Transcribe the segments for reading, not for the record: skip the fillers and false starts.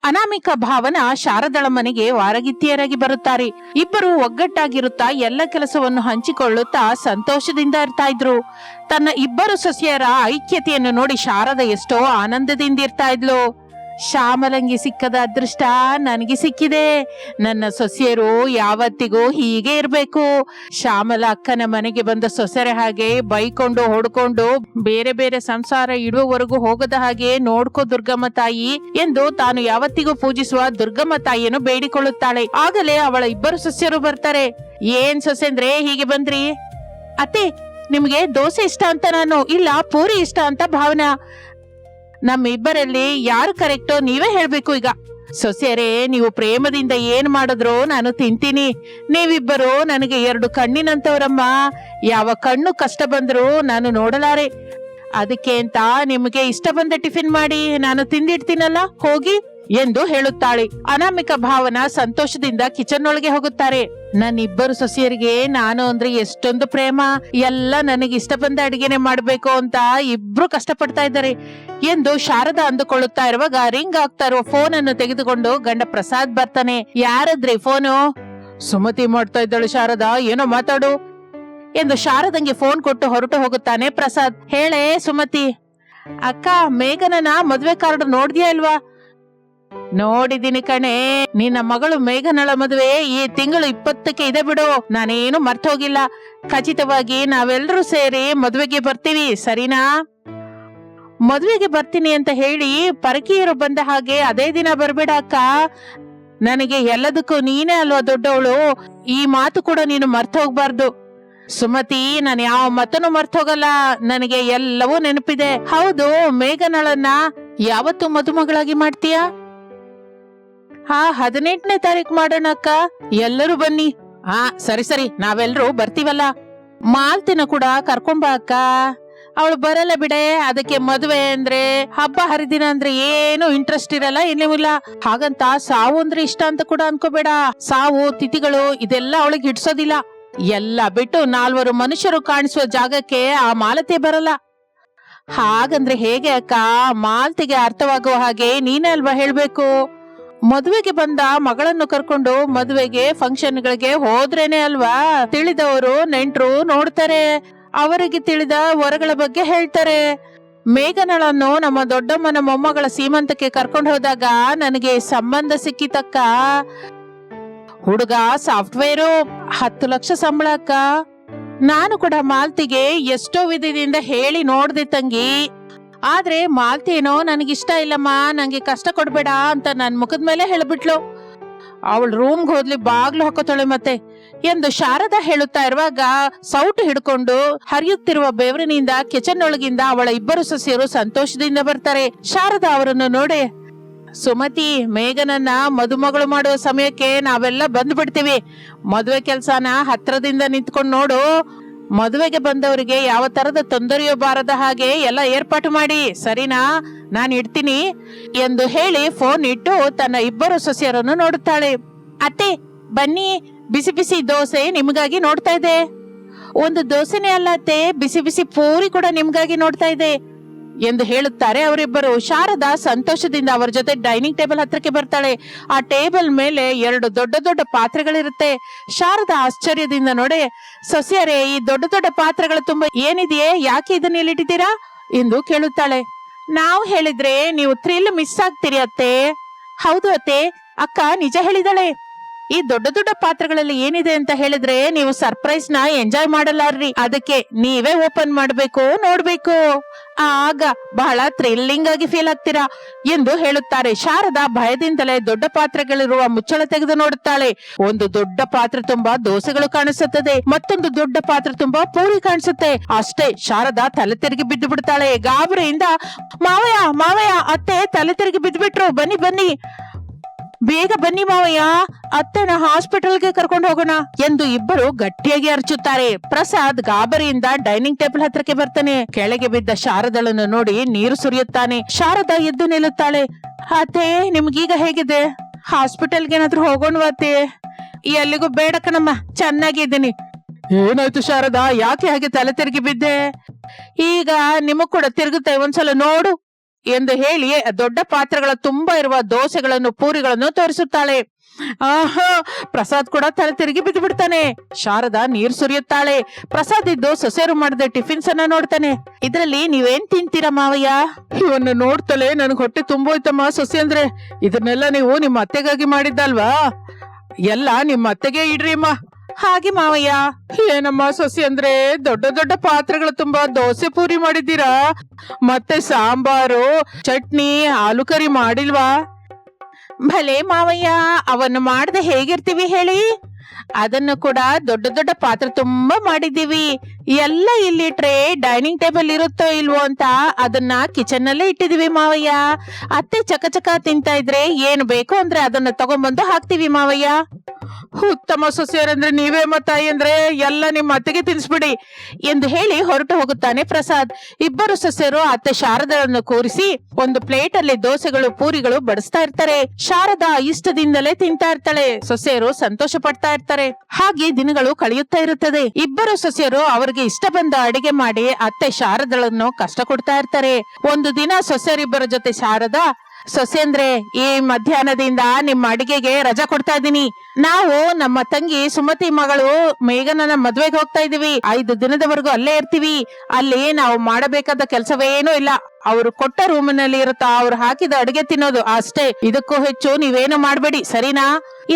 ಅನಾಮಿಕ ಭಾವನ ಶಾರದಳ ಮನೆಗೆ ವಾರಗಿತ್ತಿಯರಾಗಿ ಬರುತ್ತಾರೆ. ಇಬ್ಬರು ಒಗ್ಗಟ್ಟಾಗಿರುತ್ತಾ ಎಲ್ಲ ಕೆಲಸವನ್ನು ಹಂಚಿಕೊಳ್ಳುತ್ತಾ ಸಂತೋಷದಿಂದ ಇರ್ತಾ ಇದ್ರು. ತನ್ನ ಇಬ್ಬರು ಸೊಸೆಯರ ಐಕ್ಯತೆಯನ್ನು ನೋಡಿ ಶಾರದ ಎಷ್ಟೋ ಆನಂದದಿಂದ ಇರ್ತಾ ಇದ್ಲು. ಶ್ಯಾಮಲಂಗಿ ಸಿಕ್ಕದ ಅದೃಷ್ಟ ನನಗೆ ಸಿಕ್ಕಿದೆ. ನನ್ನ ಸೊಸೆಯರು ಯಾವತ್ತಿಗೂ ಹೀಗೆ ಇರ್ಬೇಕು. ಶ್ಯಾಮಲ ಅಕ್ಕನ ಮನೆಗೆ ಬಂದ ಸೊಸೆರ ಹಾಗೆ ಬೈಕೊಂಡು ಹೊಡ್ಕೊಂಡು ಬೇರೆ ಬೇರೆ ಸಂಸಾರ ಇಡುವವರೆಗೂ ಹೋಗದ ಹಾಗೆ ನೋಡ್ಕೋ ದುರ್ಗಮ್ಮ ತಾಯಿ ಎಂದು ತಾನು ಯಾವತ್ತಿಗೂ ಪೂಜಿಸುವ ದುರ್ಗಮ್ಮ ತಾಯಿಯನ್ನು ಬೇಡಿಕೊಳ್ಳುತ್ತಾಳೆ. ಆಗಲೇ ಅವಳ ಇಬ್ಬರು ಸೊಸೆಯರು ಬರ್ತಾರೆ. ಏನ್ ಸೊಸೆಂದ್ರೆ ಹೀಗೆ ಬಂದ್ರಿ? ಅತ್ತೆ, ನಿಮ್ಗೆ ದೋಸೆ ಇಷ್ಟ ಅಂತ ನಾನು, ಇಲ್ಲ ಪೂರಿ ಇಷ್ಟ ಅಂತ ಭಾವನಾ. ನಮ್ಮಿಬ್ಬರಲ್ಲಿ ಯಾರು ಕರೆಕ್ಟೋ ನೀವೇ ಹೇಳ್ಬೇಕು. ಈಗ ಸೊಸೆಯರೇ, ನೀವು ಪ್ರೇಮದಿಂದ ಏನ್ ಮಾಡಿದ್ರು ನಾನು ತಿಂತೀನಿ. ನೀವಿಬ್ಬರು ನನಗೆ ಎರಡು ಕಣ್ಣಿನಂತವರಮ್ಮ. ಯಾವ ಕಣ್ಣು ಕಷ್ಟ ಬಂದ್ರು ನಾನು ನೋಡಲಾರೆ. ಅದಕ್ಕೆ ಅಂತ ನಿಮಗೆ ಇಷ್ಟ ಬಂದ ಟಿಫಿನ್ ಮಾಡಿ ನಾನು ತಿಂದಿಡ್ತೀನಲ್ಲ, ಹೋಗಿ ಎಂದು ಹೇಳುತ್ತಾಳೆ. ಅನಾಮಿಕ ಭಾವನ ಸಂತೋಷದಿಂದ ಕಿಚನ್ ಒಳಗೆ ಹೋಗುತ್ತಾರೆ. ನನ್ನಿಬ್ಬರು ಸೊಸೆಯರಿಗೆ ನಾನು ಅಂದ್ರೆ ಎಷ್ಟೊಂದು ಪ್ರೇಮ. ಎಲ್ಲ ನನಗೆ ಇಷ್ಟ ಬಂದ ಅಡಿಗೆನೆ ಮಾಡ್ಬೇಕು ಅಂತ ಇಬ್ರು ಕಷ್ಟಪಡ್ತಾ ಇದ್ದಾರೆ ಎಂದು ಶಾರದಾ ಅಂದುಕೊಳ್ಳುತ್ತಾ ಇರುವಾಗ ರಿಂಗ್ ಆಗ್ತಾ ಇರುವ ಫೋನ್ ಅನ್ನು ತೆಗೆದುಕೊಂಡು ಗಂಡ ಪ್ರಸಾದ್ ಬರ್ತಾನೆ. ಯಾರದ್ರಿ ಫೋನು? ಸುಮತಿ ಮಾಡ್ತಾ ಇದ್ದಾಳೆ ಶಾರದಾ, ಏನೋ ಮಾತಾಡು ಎಂದು ಶಾರದಂಗೆ ಫೋನ್ ಕೊಟ್ಟು ಹೊರಟು ಹೋಗುತ್ತಾನೆ ಪ್ರಸಾದ್. ಹೇಳೇ ಸುಮತಿ. ಅಕ್ಕ, ಮೇಘನನ ಮದ್ವೆ ಕಾರ್ಡ್ ನೋಡ್ದ್ಯಾ ಇಲ್ವಾ? ನೋಡಿದೀನಿ ಕಣೆ. ನಿನ್ನ ಮಗಳು ಮೇಘನಳ ಮದುವೆ ಈ ತಿಂಗಳು 20ಕ್ಕೆ ಇದೆ ಬಿಡು. ನಾನೇನು ಮರ್ತೋಗಿಲ್ಲ. ಖಚಿತವಾಗಿ ನಾವೆಲ್ಲರೂ ಸೇರಿ ಮದುವೆಗೆ ಬರ್ತೀವಿ, ಸರಿನಾ? ಮದುವೆಗೆ ಬರ್ತೀನಿ ಅಂತ ಹೇಳಿ ಪರಕೀಯರು ಬಂದ ಹಾಗೆ ಅದೇ ದಿನ ಬರ್ಬೇಡ ಅಕ್ಕ. ನನಗೆ ಎಲ್ಲದಕ್ಕೂ ನೀನೇ ಅಲ್ವಾ ದೊಡ್ಡವಳು. ಈ ಮಾತು ಕೂಡ ನೀನು ಮರ್ತೋಗ್ಬಾರ್ದು. ಸುಮತಿ, ನಾನು ಯಾವ ಮಾತನ್ನು ಮರ್ತೋಗಲ್ಲ. ನನಗೆ ಎಲ್ಲವೂ ನೆನಪಿದೆ. ಹೌದು, ಮೇಘನಳನ್ನ ಯಾವತ್ತು ಮದುಮಗಳಾಗಿ ಮಾಡ್ತೀಯಾ? 18ನೇ ತಾರೀಕು ಮಾಡೋಣ ಅಕ್ಕ. ಎಲ್ಲರೂ ಬನ್ನಿ. ಸರಿ ಸರಿ, ನಾವೆಲ್ಲರೂ ಬರ್ತೀವಲ್ಲ. ಮಾಲ್ತಿನ ಕೂಡ ಕರ್ಕೊಂಬ ಅಕ್ಕ. ಅವಳು ಬರಲ್ಲ ಬಿಡೆ. ಅದಕ್ಕೆ ಮದುವೆ ಅಂದ್ರೆ ಹಬ್ಬ ಹರಿದಿನ ಅಂದ್ರೆ ಏನು ಇಂಟ್ರೆಸ್ಟ್ ಇರಲ್ಲ, ಏನೂ ಇಲ್ಲ. ಹಾಗಂತ ಸಾವು ಅಂದ್ರೆ ಇಷ್ಟ ಅಂತ ಕೂಡ ಅನ್ಕೋಬೇಡ. ಸಾವು ತಿಥಿಗಳು ಇದೆಲ್ಲ ಅವಳಿಗೆ ಹಿಡ್ಸೋದಿಲ್ಲ. ಎಲ್ಲ ಬಿಟ್ಟು 4 ಮನುಷ್ಯರು ಕಾಣಿಸುವ ಜಾಗಕ್ಕೆ ಆ ಮಾಲತೆ ಬರಲ್ಲ. ಹಾಗಂದ್ರೆ ಹೇಗೆ ಅಕ್ಕ? ಮಾಲ್ತಿಗೆ ಅರ್ಥವಾಗುವ ಹಾಗೆ ನೀನೇ ಅಲ್ವಾ ಹೇಳ್ಬೇಕು. ಮದುವೆಗೆ ಬಂದ ಮಗಳನ್ನು ಕರ್ಕೊಂಡು ಮದುವೆಗೆ ಫಂಕ್ಷನ್ಗಳಿಗೆ ಹೋದ್ರೇನೆ ಅಲ್ವಾ ತಿಳಿದವರು ನೆಂಟ್ರು ನೋಡ್ತಾರೆ. ಅವರಿಗೆ ತಿಳಿದ ವರಗಳ ಬಗ್ಗೆ ಹೇಳ್ತಾರೆ. ಮೇಘನಳನ್ನು ನಮ್ಮ ದೊಡ್ಡಮ್ಮನ ಮೊಮ್ಮಗಳ ಸೀಮಂತಕ್ಕೆ ಕರ್ಕೊಂಡು ಹೋದಾಗ ನನಗೆ ಸಂಬಂಧ ಸಿಕ್ಕಿತಕ್ಕ. ಹುಡುಗ ಸಾಫ್ಟ್ವೇರು, 10 ಲಕ್ಷ ಸಂಬಳ ಅಕ್ಕ. ನಾನು ಕೂಡ ಮಾಲ್ತಿಗೆ ಎಷ್ಟೋ ವಿಧದಿಂದ ಹೇಳಿ ನೋಡ್ದೆ ತಂಗಿ. ಆದ್ರೆ ಮಾಲ್ತಿ ಏನೋ ನನಗಿಷ್ಟ ಇಲ್ಲಮ್ಮ, ನಂಗೆ ಕಷ್ಟ ಕೊಡ್ಬೇಡ ಅಂತ ನನ್ ಮುಖದ ಮೇಲೆ ಹೇಳ್ಬಿಟ್ಲು. ಅವಳು ರೂಮ್ಗೆ ಹೋದ್ಲಿ ಬಾಗ್ಲು ಹಾಕೋತಾಳೆ ಮತ್ತೆ ಎಂದು ಶಾರದಾ ಹೇಳುತ್ತಾ ಇರುವಾಗ ಸೌಟು ಹಿಡ್ಕೊಂಡು ಹರಿಯುತ್ತಿರುವ ಬೆವರಿನಿಂದ ಕಿಚನ್ ಒಳಗಿಂದ ಅವಳ ಇಬ್ಬರು ಸೊಸೆಯರು ಸಂತೋಷದಿಂದ ಬರ್ತಾರೆ. ಶಾರದಾ ಅವರನ್ನು ನೋಡಿ, ಸುಮತಿ, ಮೇಘನನ್ನ ಮದುಮಗಳು ಮಾಡುವ ಸಮಯಕ್ಕೆ ನಾವೆಲ್ಲ ಬಂದ್ಬಿಡ್ತೀವಿ. ಮದುವೆ ಕೆಲ್ಸನ ಹತ್ರದಿಂದ ನಿಂತ್ಕೊಂಡು ನೋಡು. ಮದುವೆಗೆ ಬಂದವರಿಗೆ ಯಾವ ತರದ ತೊಂದರೆಯೋ ಬಾರದ ಹಾಗೆ ಎಲ್ಲ ಏರ್ಪಾಟು ಮಾಡಿ, ಸರಿನಾ? ನಾನು ಇಡ್ತೀನಿ ಎಂದು ಹೇಳಿ ಫೋನ್ ಇಟ್ಟು ತನ್ನ ಇಬ್ಬರು ಸೊಸೆಯರನ್ನು ನೋಡುತ್ತಾಳೆ. ಅತ್ತೆ ಬನ್ನಿ, ಬಿಸಿ ಬಿಸಿ ದೋಸೆ ನಿಮ್ಗಾಗಿ ನೋಡ್ತಾ ಇದೆ. ಒಂದು ದೋಸೆನೇ ಅಲ್ಲ ಅತ್ತೆ, ಬಿಸಿ ಬಿಸಿ ಪೂರಿ ಕೂಡ ನಿಮ್ಗಾಗಿ ನೋಡ್ತಾ ಇದೆ ಎಂದು ಹೇಳುತ್ತಾರೆ ಅವರಿಬ್ಬರು. ಶಾರದಾ ಸಂತೋಷದಿಂದ ಅವರ ಜೊತೆ ಡೈನಿಂಗ್ ಟೇಬಲ್ ಹತ್ರಕ್ಕೆ ಬರ್ತಾಳೆ. ಆ ಟೇಬಲ್ ಮೇಲೆ 2 ದೊಡ್ಡ ದೊಡ್ಡ ಪಾತ್ರೆಗಳಿರುತ್ತೆ. ಶಾರದಾ ಆಶ್ಚರ್ಯದಿಂದ ನೋಡಿ, ಸೊಸೆಯರೇ, ಈ ದೊಡ್ಡ ದೊಡ್ಡ ಪಾತ್ರೆಗಳ ತುಂಬಾ ಏನಿದೆಯೇ? ಯಾಕೆ ಇದನ್ನ ಇಲ್ಲಿಟ್ಟಿದ್ದೀರಾ ಎಂದು ಕೇಳುತ್ತಾಳೆ. ನಾವು ಹೇಳಿದ್ರೆ ನೀವು ಥ್ರಿಲ್ ಮಿಸ್ ಆಗ್ತೀರಿ ಅತ್ತೆ. ಹೌದು ಅತ್ತೆ, ಅಕ್ಕ ನಿಜ ಹೇಳಿದಾಳೆ. ಈ ದೊಡ್ಡ ದೊಡ್ಡ ಪಾತ್ರಗಳಲ್ಲಿ ಏನಿದೆ ಅಂತ ಹೇಳಿದ್ರೆ ನೀವು ಸರ್ಪ್ರೈಸ್ ನ ಎಂಜಾಯ್ ಮಾಡಲಾರ್ರಿ. ಅದಕ್ಕೆ ನೀವೇ ಓಪನ್ ಮಾಡ್ಬೇಕು, ನೋಡ್ಬೇಕು. ಆಗ ಬಹಳ ಥ್ರಿಲ್ಲಿಂಗ್ ಆಗಿ ಫೀಲ್ ಆಗ್ತೀರಾ ಎಂದು ಹೇಳುತ್ತಾರೆ. ಶಾರದಾ ಭಯದಿಂದಲೇ ದೊಡ್ಡ ಪಾತ್ರೆಗಳಿರುವ ಮುಚ್ಚಳ ತೆಗೆದು ನೋಡುತ್ತಾಳೆ. ಒಂದು ದೊಡ್ಡ ಪಾತ್ರೆ ತುಂಬಾ ದೋಸೆಗಳು ಕಾಣಿಸುತ್ತದೆ, ಮತ್ತೊಂದು ದೊಡ್ಡ ಪಾತ್ರೆ ತುಂಬಾ ಪೂರಿ ಕಾಣಿಸುತ್ತೆ. ಅಷ್ಟೇ, ಶಾರದಾ ತಲೆ ತಿರುಗಿ ಬಿದ್ದು ಬಿಡ್ತಾಳೆ. ಗಾಬರಿಯಿಂದ, ಮಾವಯ್ಯ ಮಾವಯ್ಯ, ಅತ್ತೆ ತಲೆ ತಿರುಗಿ ಬಿದ್ದು ಬಿಟ್ರು, ಬನ್ನಿ ಬನ್ನಿ, ಬೇಗ ಬನ್ನಿ ಮಾವಯ್ಯ, ಅತ್ತೆನ ಹಾಸ್ಪಿಟಲ್ಗೆ ಕರ್ಕೊಂಡು ಹೋಗೋಣ ಎಂದು ಇಬ್ಬರು ಗಟ್ಟಿಯಾಗಿ ಅರ್ಚುತ್ತಾರೆ. ಪ್ರಸಾದ್ ಗಾಬರಿಯಿಂದ ಡೈನಿಂಗ್ ಟೇಬಲ್ ಹತ್ರಕ್ಕೆ ಬರ್ತಾನೆ. ಕೆಳಗೆ ಬಿದ್ದ ಶಾರದಳನ್ನು ನೋಡಿ ನೀರು ಸುರಿಯುತ್ತಾನೆ. ಶಾರದಾ ಎದ್ದು ನಿಲ್ಲುತ್ತಾಳೆ. ಅತ್ತೆ, ನಿಮ್ಗೀಗ ಹೇಗಿದೆ? ಹಾಸ್ಪಿಟಲ್ಗೆ ಏನಾದ್ರೂ ಹೋಗೋಣವಾ ಅತ್ತೆ? ಎಲ್ಲಿಗೂ ಬೇಡ ಕಣಮ್ಮ, ಚೆನ್ನಾಗಿದ್ದೀನಿ. ಏನಾಯ್ತು ಶಾರದಾ, ಯಾಕೆ ಹಾಗೆ ತಲೆ ತಿರುಗಿ ಬಿದ್ದೆ? ಈಗ ನಿಮಗ್ ಕೂಡ ತಿರುಗುತ್ತೆ, ಒಂದ್ಸಲ ನೋಡು ಎಂದು ಹೇಳಿ ದೊಡ್ಡ ಪಾತ್ರೆಗಳ ತುಂಬಾ ಇರುವ ದೋಸೆಗಳನ್ನು ಪೂರಿಗಳನ್ನು ತೋರಿಸುತ್ತಾಳೆ. ಆಹಾ, ಪ್ರಸಾದ್ ಕೂಡ ತಲೆ ತಿರುಗಿ ಬಿದ್ದು ಬಿಡ್ತಾನೆ. ಶಾರದಾ ನೀರ್ ಸುರಿಯುತ್ತಾಳೆ. ಪ್ರಸಾದ್ ಇದ್ದು ಸೊಸೆರು ಮಾಡಿದ ಟಿಫಿನ್ಸ್ ಅನ್ನ ನೋಡ್ತಾನೆ. ಇದ್ರಲ್ಲಿ ನೀವೇನ್ ತಿಂತೀರಾ ಮಾವಯ್ಯ? ಇವನ್ನು ನೋಡ್ತಲೇ ನನ್ಗೆ ಹೊಟ್ಟೆ ತುಂಬೋಯ್ತಮ್ಮ ಸೊಸೆ ಅಂದ್ರೆ. ಇದನ್ನೆಲ್ಲ ನೀವು ನಿಮ್ಮ ಅತ್ತೆಗಾಗಿ ಮಾಡಿದ್ದಲ್ವಾ? ಎಲ್ಲ ನಿಮ್ಮ ಅತ್ತೆಗೆ ಇಡ್ರಿ ಅಮ್ಮ. ಹಾಗೆ ಮಾವಯ್ಯ. ಏನಮ್ಮ ಸೊಸೆ ಅಂದ್ರೆ, ದೊಡ್ಡ ದೊಡ್ಡ ಪಾತ್ರೆಗಳು ತುಂಬಾ ದೋಸೆ ಪೂರಿ ಮಾಡಿದ್ದೀರಾ? ಮತ್ತೆ ಸಾಂಬಾರು, ಚಟ್ನಿ, ಆಲೂ ಕರಿ ಮಾಡಿಲ್ವಾ? ಭಲೆ ಮಾವಯ್ಯ, ಅವನ್ನು ಮಾಡದೆ ಹೇಗಿರ್ತೀವಿ ಹೇಳಿ? ಅದನ್ನು ಕೂಡ ದೊಡ್ಡ ದೊಡ್ಡ ಪಾತ್ರೆ ತುಂಬಾ ಮಾಡಿದ್ದೀವಿ. ಎಲ್ಲ ಇಲ್ಲಿಟ್ರೆ ಡೈನಿಂಗ್ ಟೇಬಲ್ ಇರುತ್ತೋ ಇಲ್ವೋ ಅಂತ ಅದನ್ನ ಕಿಚನ್ ನಲ್ಲೇ ಇಟ್ಟಿದೀವಿ ಮಾವಯ್ಯ. ಅತ್ತೆ ಚಕಚಕ ತಿಂತಾ ಇದ್ರೆ ಏನು ಬೇಕು ಅಂದ್ರೆ ಅದನ್ನ ತಗೊಂಡ್ಬಂದು ಹಾಕ್ತಿವಿ ಮಾವಯ್ಯ. ಉತ್ತಮ ಸೊಸೆಯರಂದ್ರೆ ನೀವೇ ತಾಯಿ ಅಂದ್ರೆ ಎಲ್ಲ ನಿಮ್ಮ ಅತ್ತೆಗೆ ತಿನ್ಸ್ಬಿಡಿ ಎಂದು ಹೇಳಿ ಹೊರಟು ಹೋಗುತ್ತಾನೆ ಪ್ರಸಾದ್. ಇಬ್ಬರು ಸೊಸೆಯರು ಅತ್ತೆ ಶಾರದಳನ್ನು ಕೂರಿಸಿ ಒಂದು ಪ್ಲೇಟ್ ಅಲ್ಲಿ ದೋಸೆಗಳು ಪೂರಿಗಳು ಬಡಿಸ್ತಾ ಇರ್ತಾರೆ. ಶಾರದಾ ಇಷ್ಟದಿಂದಲೇ ತಿಂತಾ ಇರ್ತಾಳೆ. ಸೊಸೆಯರು ಸಂತೋಷ ಪಡ್ತಾ ಇರ್ತಾರೆ. ಹಾಗೆ ದಿನಗಳು ಕಳೆಯುತ್ತಾ ಇರುತ್ತದೆ. ಇಬ್ಬರು ಸೊಸೆಯರು ಅವರಿಗೆ ಇಷ್ಟ ಬಂದ ಅಡಿಗೆ ಮಾಡಿ ಅತ್ತೆ ಶಾರದಳನ್ನು ಕಷ್ಟ ಕೊಡ್ತಾ ಇರ್ತಾರೆ. ಒಂದು ದಿನ ಸೊಸೆಯರಿಬ್ಬರ ಜೊತೆ ಶಾರದಾ, ಸೊಸೆ ಅಂದ್ರೆ ಈ ಮಧ್ಯಾಹ್ನದಿಂದ ನಿಮ್ಮ ಅಡಿಗೆಗೆ ರಜಾ ಕೊಡ್ತಾ ಇದ್ದೀನಿ. ನಾವು ನಮ್ಮ ತಂಗಿ ಸುಮತಿ ಮಗಳು ಮೇಘನನ ಮದ್ವೆಗೆ ಹೋಗ್ತಾ ಇದೀವಿ. 5 ದಿನದವರೆಗೂ ಅಲ್ಲೇ ಇರ್ತೀವಿ. ಅಲ್ಲಿ ನಾವು ಮಾಡಬೇಕಾದ ಕೆಲಸವೇನೂ ಇಲ್ಲ. ಅವರು ಕೊಟ್ಟ ರೂಮಿನಲ್ಲಿ ಇರುತ್ತಾ ಅವ್ರು ಹಾಕಿದ ಅಡಿಗೆ ತಿನ್ನೋದು ಅಷ್ಟೇ. ಇದಕ್ಕೂ ಹೆಚ್ಚು ನೀವೇನು ಮಾಡ್ಬೇಡಿ, ಸರಿನಾ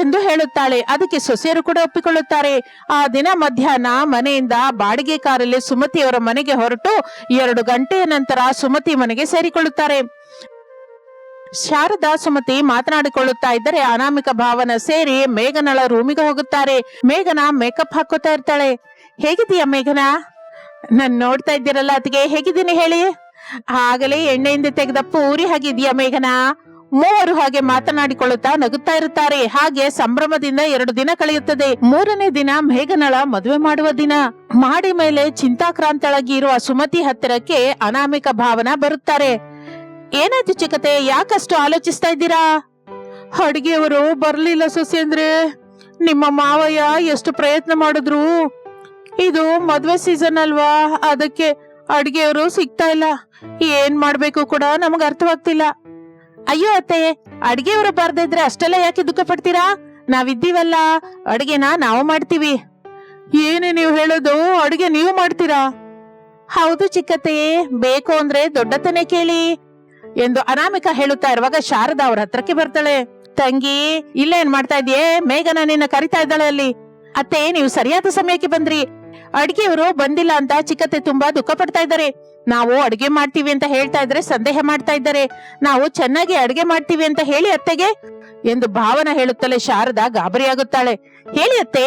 ಎಂದು ಹೇಳುತ್ತಾಳೆ. ಅದಕ್ಕೆ ಸೊಸೆಯರು ಕೂಡ ಒಪ್ಪಿಕೊಳ್ಳುತ್ತಾರೆ. ಆ ದಿನ ಮಧ್ಯಾಹ್ನ ಮನೆಯಿಂದ ಬಾಡಿಗೆ ಕಾರಲ್ಲಿ ಸುಮತಿಯವರ ಮನೆಗೆ ಹೊರಟು 2 ಗಂಟೆಯ ನಂತರ ಸುಮತಿ ಮನೆಗೆ ಸೇರಿಕೊಳ್ಳುತ್ತಾರೆ. ಶಾರದಾ ಸುಮತಿ ಮಾತನಾಡಿಕೊಳ್ಳುತ್ತಾ ಇದ್ದರೆ ಅನಾಮಿಕ ಭಾವನ ಸೇರಿ ಮೇಘನಳ ರೂಮಿಗೆ ಹೋಗುತ್ತಾರೆ. ಮೇಘನ ಮೇಕಪ್ ಹಾಕೋತಾ ಇರ್ತಾಳೆ. ಹೇಗಿದೀಯ ಮೇಘನಾ? ನನ್ ನೋಡ್ತಾ ಇದ್ದೀರಲ್ಲ ಅದಕ್ಕೆ ಹೇಗಿದ್ದೀನಿ ಹೇಳಿ? ಆಗಲೇ ಎಣ್ಣೆಯಿಂದ ತೆಗೆದ ಪೂರಿ ಹಾಗಿದೀಯ ಮೇಘನಾ? ಮೂವರು ಹಾಗೆ ಮಾತನಾಡಿಕೊಳ್ಳುತ್ತಾ ನಗುತ್ತಾ ಇರುತ್ತಾರೆ. ಹಾಗೆ ಸಂಭ್ರಮದಿಂದ 2 ದಿನ ಕಳೆಯುತ್ತದೆ. 3ನೇ ದಿನ ಮೇಘನಳ ಮದುವೆ ಮಾಡುವ ದಿನ. ಮಾಡಿ ಮೇಲೆ ಚಿಂತಾಕ್ರಾಂತಳಾಗಿ ಇರುವ ಸುಮತಿ ಹತ್ತಿರಕ್ಕೆ ಅನಾಮಿಕ ಭಾವನ ಬರುತ್ತಾರೆ. ಏನಾಯ್ತು ಚಿಕ್ಕತೆ, ಯಾಕಷ್ಟು ಆಲೋಚಿಸ್ತಾ ಇದ್ದೀರಾ? ಅಡಿಗೆಯವರು ಬರ್ಲಿಲ್ಲ ಸೊಸೆ ಅಂದ್ರೆ. ನಿಮ್ಮ ಮಾವಯ್ಯ ಎಷ್ಟು ಪ್ರಯತ್ನ ಮಾಡಿದ್ರು. ಇದು ಮದ್ವೆ ಸೀಸನ್ ಅಲ್ವಾ, ಅದಕ್ಕೆ ಅಡಿಗೆಯವರು ಸಿಗ್ತಾ ಇಲ್ಲ. ಏನ್ ಮಾಡ್ಬೇಕು ಕೂಡ ನಮಗ್ ಅರ್ಥವಾಗ್ತಿಲ್ಲ. ಅಯ್ಯೋ ಅತ್ತೆ, ಅಡಿಗೆಯವರು ಬರ್ದೇ ಇದ್ರೆ ಅಷ್ಟೆಲ್ಲ ಯಾಕೆ ದುಃಖ ಪಡ್ತೀರಾ? ನಾವಿದ್ದೀವಲ್ಲ, ಅಡಿಗೆನ ನಾವು ಮಾಡ್ತೀವಿ. ಏನೇ ನೀವು ಹೇಳೋದು? ಅಡಿಗೆ ನೀವು ಮಾಡ್ತೀರಾ? ಹೌದು ಚಿಕ್ಕತೆ, ಬೇಕು ಅಂದ್ರೆ ದೊಡ್ಡತನೇ ಕೇಳಿ ಎಂದು ಅನಾಮಿಕ ಹೇಳುತ್ತಾ ಇರುವಾಗ ಶಾರದಾ ಅವ್ರ ಹತ್ರಕ್ಕೆ ಬರ್ತಾಳೆ. ತಂಗಿ, ಇಲ್ಲೇನ್ ಮಾಡ್ತಾ ಇದೀಯೇ? ಮೇಘನ ನಿನ್ನ ಕರಿತಾ ಇದ್ದಾಳೆ ಅಲ್ಲಿ. ಅತ್ತೆ, ನೀವು ಸರಿಯಾದ ಸಮಯಕ್ಕೆ ಬಂದ್ರಿ. ಅಡಿಗೆಯವರು ಬಂದಿಲ್ಲ ಅಂತ ಚಿಕ್ಕತ್ತೆ ತುಂಬಾ ದುಃಖ ಪಡ್ತಾ ಇದ್ದಾರೆ. ನಾವು ಅಡಿಗೆ ಮಾಡ್ತೀವಿ ಅಂತ ಹೇಳ್ತಾ ಇದ್ರೆ ಸಂದೇಹ ಮಾಡ್ತಾ ಇದ್ದಾರೆ. ನಾವು ಚೆನ್ನಾಗಿ ಅಡಿಗೆ ಮಾಡ್ತೀವಿ ಅಂತ ಹೇಳಿ ಅತ್ತೆಗೆ ಎಂದು ಭಾವನ ಹೇಳುತ್ತಲೇ ಶಾರದಾ ಗಾಬರಿಯಾಗುತ್ತಾಳೆ. ಹೇಳಿ ಅತ್ತೆ.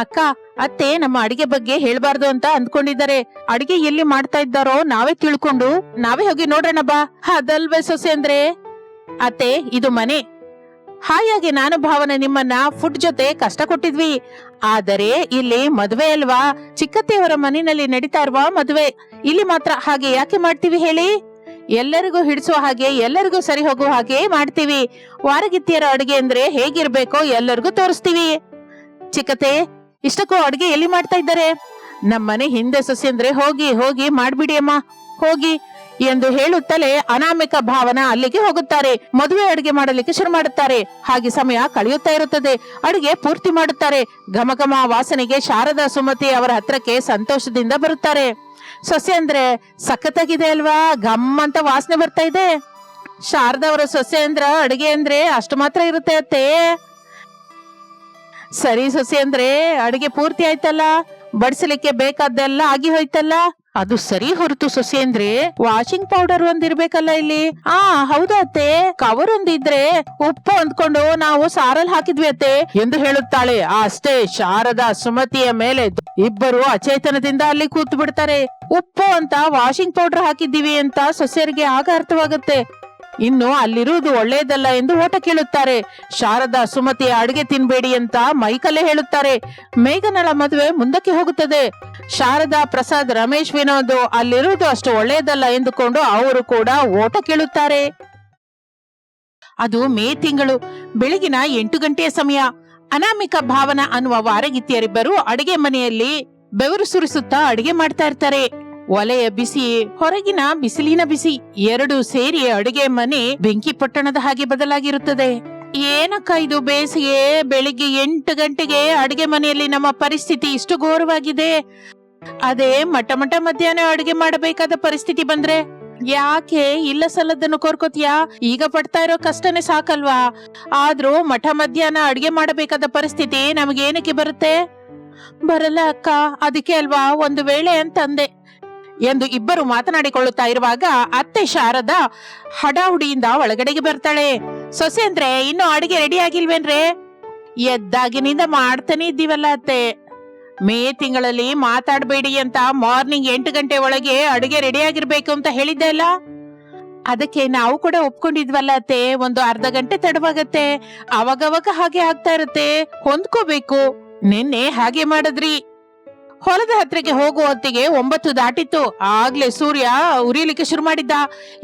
ಅಕ್ಕ, ಅತ್ತೆ ನಮ್ಮ ಅಡಿಗೆ ಬಗ್ಗೆ ಹೇಳ್ಬಾರ್ದು ಅಂತ ಅಂದ್ಕೊಂಡಿದ್ದಾರೆ. ಅಡಿಗೆ ಎಲ್ಲಿ ಮಾಡ್ತಾ ಇದ್ದಾರೋ ನಾವೇ ತಿಳ್ಕೊಂಡು ನಾವೇ ಹೋಗಿ ನೋಡೋಣ ಬಾ. ಅದಲ್ವೇ ಸೊಸೆ ಅಂದ್ರೆ? ಅತ್ತೆ, ಇದು ಮನೆ. ಹಾಯಾಗಿ ನಾನು ಭಾವನ ನಿಮ್ಮನ್ನ ಫುಡ್ ಜೊತೆ ಕಷ್ಟ ಕೊಟ್ಟಿದ್ವಿ. ಆದರೆ ಇಲ್ಲಿ ಮದುವೆ ಅಲ್ವಾ, ಚಿಕ್ಕತ್ತೆಯವರ ಮನೆಯಲ್ಲಿ ನಡೀತಾ ಇರುವ ಮದುವೆ. ಇಲ್ಲಿ ಮಾತ್ರ ಹಾಗೆ ಯಾಕೆ ಮಾಡ್ತೀವಿ ಹೇಳಿ? ಎಲ್ಲರಿಗೂ ಹಿಡಿಸುವ ಹಾಗೆ, ಎಲ್ಲರಿಗೂ ಸರಿ ಹೋಗುವ ಹಾಗೆ ಮಾಡ್ತೀವಿ. ವಾರಗಿತ್ತಿಯರ ಅಡಿಗೆ ಅಂದ್ರೆ ಹೇಗಿರ್ಬೇಕೋ ಎಲ್ಲರಿಗೂ ತೋರಿಸ್ತೀವಿ. ಚಿಕ್ಕತೆ, ಇಷ್ಟಕ್ಕೂ ಅಡಿಗೆ ಎಲ್ಲಿ ಮಾಡ್ತಾ ಇದ್ದಾರೆ? ನಮ್ಮನೆ ಹಿಂದೆ ಸೊಸೆ ಅಂದ್ರೆ ಹೋಗಿ ಹೋಗಿ ಮಾಡ್ಬಿಡಿ ಅಮ್ಮ, ಹೋಗಿ ಎಂದು ಹೇಳುತ್ತಲೇ ಅನಾಮಿಕ ಭಾವನ ಅಲ್ಲಿಗೆ ಹೋಗುತ್ತಾರೆ. ಮದುವೆ ಅಡಿಗೆ ಮಾಡಲಿಕ್ಕೆ ಶುರು ಮಾಡುತ್ತಾರೆ. ಹಾಗೆ ಸಮಯ ಕಳೆಯುತ್ತಾ ಇರುತ್ತದೆ. ಅಡಿಗೆ ಪೂರ್ತಿ ಮಾಡುತ್ತಾರೆ. ಘಮಘಮ ವಾಸನೆಗೆ ಶಾರದಾ ಸುಮತಿ ಅವರ ಹತ್ರಕ್ಕೆ ಸಂತೋಷದಿಂದ ಬರುತ್ತಾರೆ. ಸೊಸೆ ಅಂದ್ರೆ ಸಖತ್ತಾಗಿದೆ ಅಲ್ವಾ? ಘಮ್ ಅಂತ ವಾಸನೆ ಬರ್ತಾ ಇದೆ. ಶಾರದಾ ಅವರ ಸೊಸೆ ಅಂದ್ರ ಅಡಿಗೆ ಅಂದ್ರೆ ಅಷ್ಟು ಮಾತ್ರ ಇರುತ್ತೆ ಅತ್ತೆ. ಸರಿ ಸೊಸೆ ಅಂದ್ರೆ ಅಡಿಗೆ ಪೂರ್ತಿ ಆಯ್ತಲ್ಲ, ಬಡಿಸಲಿಕ್ಕೆ ಬೇಕಾದ್ದೆಲ್ಲ ಆಗಿ ಹೋಯ್ತಲ್ಲ. ಅದು ಸರಿ ಹೊರತು ಸೊಸೆ ಅಂದ್ರೆ ವಾಷಿಂಗ್ ಪೌಡರ್ ಒಂದಿರ್ಬೇಕಲ್ಲ ಇಲ್ಲಿ. ಹೌದಾ ಅತ್ತೆ, ಕವರ್ ಒಂದಿದ್ರೆ ಉಪ್ಪು ಅಂದ್ಕೊಂಡು ನಾವು ಸಾರಲ್ಲಿ ಹಾಕಿದ್ವಿ ಅತ್ತೆ ಎಂದು ಹೇಳುತ್ತಾಳೆ. ಅಷ್ಟೇ, ಶಾರದಾ ಸುಮತಿಯ ಮೇಲೆ ಇಬ್ಬರು ಅಚೇತನದಿಂದ ಅಲ್ಲಿ ಕೂತು ಬಿಡ್ತಾರೆ. ಉಪ್ಪು ಅಂತ ವಾಷಿಂಗ್ ಪೌಡರ್ ಹಾಕಿದ್ದೀವಿ ಅಂತ ಸೊಸೆಯರಿಗೆ ಆಗ ಅರ್ಥವಾಗುತ್ತೆ. ಇನ್ನು ಅಲ್ಲಿರುವುದು ಒಳ್ಳೆಯದಲ್ಲ ಎಂದು ಓಟ ಕೇಳುತ್ತಾರೆ. ಶಾರದಾ ಸುಮತಿಯ ಅಡಿಗೆ ತಿನ್ಬೇಡಿ ಅಂತ ಮೈಕಲ್ಲೇ ಹೇಳುತ್ತಾರೆ. ಮೇಘನಳ ಮದುವೆ ಮುಂದಕ್ಕೆ ಹೋಗುತ್ತದೆ. ಶಾರದಾ, ಪ್ರಸಾದ್, ರಮೇಶ್, ವಿನೋದ್ ಅಲ್ಲಿರುವುದು ಅಷ್ಟು ಒಳ್ಳೆಯದಲ್ಲ ಎಂದುಕೊಂಡು ಅವರು ಕೂಡ ಓಟ ಕೇಳುತ್ತಾರೆ. ಅದು ಮೇ ತಿಂಗಳು, ಬೆಳಗಿನ 8 ಗಂಟೆಯ ಸಮಯ. ಅನಾಮಿಕ ಭಾವನ ಅನ್ನುವ ವಾರಗಿತ್ತಿಯರಿಬ್ಬರು ಅಡಿಗೆ ಮನೆಯಲ್ಲಿ ಬೆವರು ಸುರಿಸುತ್ತಾ ಅಡಿಗೆ ಮಾಡ್ತಾ ಇರ್ತಾರೆ. ಒಲೆಯ ಬಿಸಿ, ಹೊರಗಿನ ಬಿಸಿಲಿನ ಬಿಸಿ ಎರಡು ಸೇರಿ ಅಡುಗೆ ಮನೆ ಬೆಂಕಿ ಪಟ್ಟಣದ ಹಾಗೆ ಬದಲಾಗಿರುತ್ತದೆ. ಏನಕ್ಕ ಇದು ಬೇಸಿಗೆ, ಬೆಳಿಗ್ಗೆ 8 ಗಂಟೆಗೆ ಅಡುಗೆ ಮನೆಯಲ್ಲಿ ನಮ್ಮ ಪರಿಸ್ಥಿತಿ ಇಷ್ಟು ಘೋರವಾಗಿದೆ. ಅದೇ ಮಠ ಮಧ್ಯಾಹ್ನ ಅಡುಗೆ ಮಾಡಬೇಕಾದ ಪರಿಸ್ಥಿತಿ ಬಂದ್ರೆ ಯಾಕೆ ಇಲ್ಲ ಸಲ್ಲದನ್ನು ಕೋರ್ಕೋತಿಯಾ? ಈಗ ಪಡ್ತಾ ಇರೋ ಕಷ್ಟನೇ ಸಾಕಲ್ವಾ? ಆದ್ರೂ ಮಠ ಮಧ್ಯಾಹ್ನ ಅಡುಗೆ ಮಾಡಬೇಕಾದ ಪರಿಸ್ಥಿತಿ ನಮಗೇನಕ್ಕೆ ಬರುತ್ತೆ? ಬರಲ್ಲ ಅಕ್ಕ, ಅದಕ್ಕೆ ಅಲ್ವಾ ಒಂದು ವೇಳೆ ಅಂತಂದೆ ಎಂದು ಇಬ್ಬರು ಮಾತನಾಡಿಕೊಳ್ಳುತ್ತಾ ಇರುವಾಗ ಅತ್ತೆ ಶಾರದಾ ಹಡಾಹುಡಿಯಿಂದ ಒಳಗಡೆಗೆ ಬರ್ತಾಳೆ. ಸೊಸೆ ಅಂದ್ರೆ ಇನ್ನು ಅಡಿಗೆ ರೆಡಿ ಆಗಿಲ್ವೇನ್ರೆ? ಎದ್ದಾಗಿನಿಂದ ಮಾಡ್ತಾನೆ ಇದ್ದೀವಲ್ಲ ಅತ್ತೆ. ಮೇ ತಿಂಗಳಲ್ಲಿ ಮಾತಾಡಬೇಡಿ ಅಂತ ಮಾರ್ನಿಂಗ್ 8 ಗಂಟೆ ಒಳಗೆ ಅಡುಗೆ ರೆಡಿ ಆಗಿರ್ಬೇಕು ಅಂತ ಹೇಳಿದ್ದೆ ಅಲ್ಲ, ಅದಕ್ಕೆ ನಾವು ಕೂಡ ಒಪ್ಕೊಂಡಿದ್ವಲ್ಲ ಅತ್ತೆ. ಒಂದು ಅರ್ಧ ಗಂಟೆ ತಡವಾಗತ್ತೆ, ಅವಾಗವಾಗ ಹಾಗೆ ಆಗ್ತಾ ಇರುತ್ತೆ, ಹೊಂದ್ಕೋಬೇಕು. ನಿನ್ನೆ ಹಾಗೆ ಮಾಡಿದ್ರಿ. ಹೊಲದ ಹತ್ರಕ್ಕೆ ಹೋಗುವ ಹೊತ್ತಿಗೆ 9 ದಾಟಿತ್ತು. ಆಗ್ಲೇ ಸೂರ್ಯ ಉರಿಲಿಕ್ಕೆ ಶುರು ಮಾಡಿದ್ದ.